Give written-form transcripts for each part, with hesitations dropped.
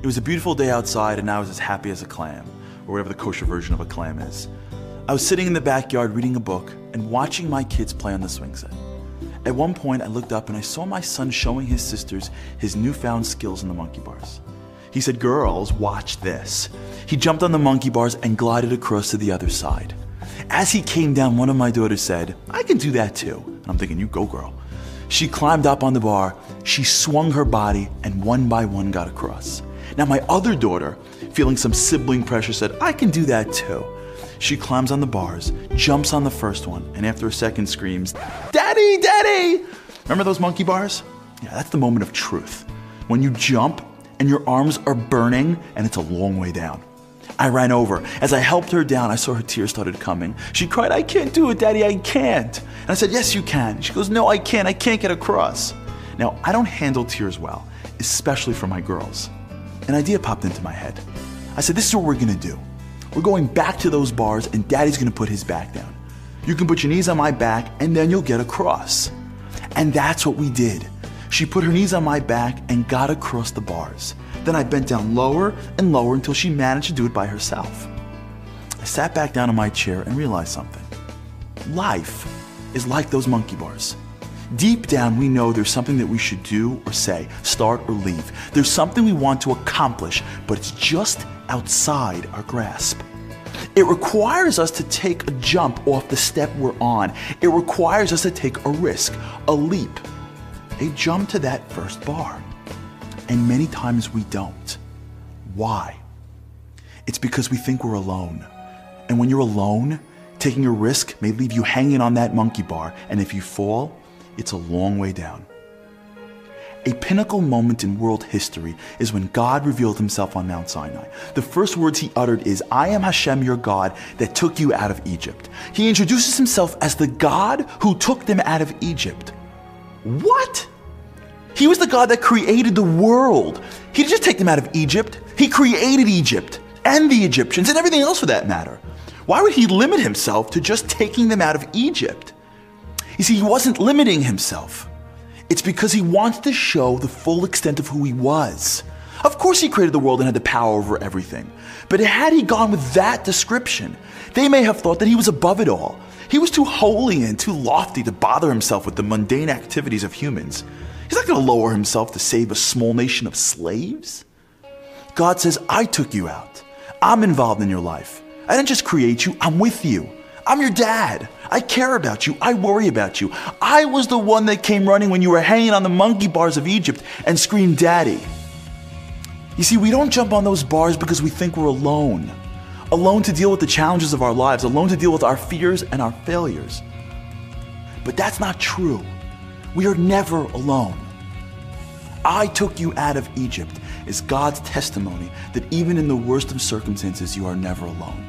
It was a beautiful day outside and I was as happy as a clam, or whatever the kosher version of a clam is. I was sitting in the backyard reading a book and watching my kids play on the swing set. At one point I looked up and I saw my son showing his sisters his newfound skills in the monkey bars. He said, "Girls, watch this." He jumped on the monkey bars and glided across to the other side. As he came down, one of my daughters said, "I can do that too." And I'm thinking, you go girl. She climbed up on the bar, she swung her body, and one by one got across. Now my other daughter, feeling some sibling pressure, said, "I can do that too." She climbs on the bars, jumps on the first one, and after a second screams, "Daddy, Daddy!" Remember those monkey bars? Yeah, that's the moment of truth. When you jump and your arms are burning and it's a long way down. I ran over. As I helped her down, I saw her tears started coming. She cried, "I can't do it, Daddy, I can't." And I said, "Yes, you can." She goes, "No, I can't get across." Now, I don't handle tears well, especially for my girls. An idea popped into my head. I said, "This is what we're gonna do. We're going back to those bars and Daddy's gonna put his back down. You can put your knees on my back and then you'll get across." And that's what we did. She put her knees on my back and got across the bars. Then I bent down lower and lower until she managed to do it by herself. I sat back down in my chair and realized something. Life is like those monkey bars. Deep down, we know there's something that we should do or say, start or leave. There's something we want to accomplish, but it's just outside our grasp. It requires us to take a jump off the step we're on. It requires us to take a risk, a leap, a jump to that first bar. And many times we don't. Why? It's because we think we're alone. And when you're alone, taking a risk may leave you hanging on that monkey bar, and if you fall, it's a long way down. A pinnacle moment in world history is when God revealed himself on Mount Sinai. The first words he uttered is, "I am Hashem, your God, that took you out of Egypt." He introduces himself as the God who took them out of Egypt. What? He was the God that created the world. He didn't just take them out of Egypt. He created Egypt and the Egyptians and everything else for that matter. Why would he limit himself to just taking them out of Egypt? You see, he wasn't limiting himself. It's because he wanted to show the full extent of who he was. Of course he created the world and had the power over everything. But had he gone with that description, they may have thought that he was above it all. He was too holy and too lofty to bother himself with the mundane activities of humans. He's not going to lower himself to save a small nation of slaves. God says, "I took you out. I'm involved in your life. I didn't just create you, I'm with you. I'm your dad. I care about you. I worry about you. I was the one that came running when you were hanging on the monkey bars of Egypt and screamed, 'Daddy.'" You see, we don't jump on those bars because we think we're alone. Alone to deal with the challenges of our lives, alone to deal with our fears and our failures. But that's not true. We are never alone. "I took you out of Egypt" is God's testimony that even in the worst of circumstances, you are never alone.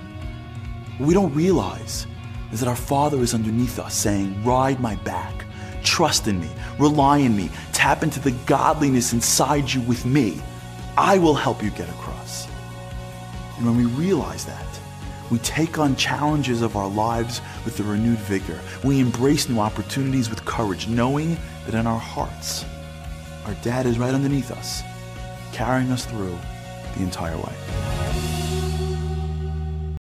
What we don't realize is that our Father is underneath us saying, "Ride my back, trust in me, rely on me, tap into the godliness inside you with me. I will help you get across." And when we realize that, we take on challenges of our lives with a renewed vigor. We embrace new opportunities with courage, knowing that in our hearts, our dad is right underneath us, carrying us through the entire way.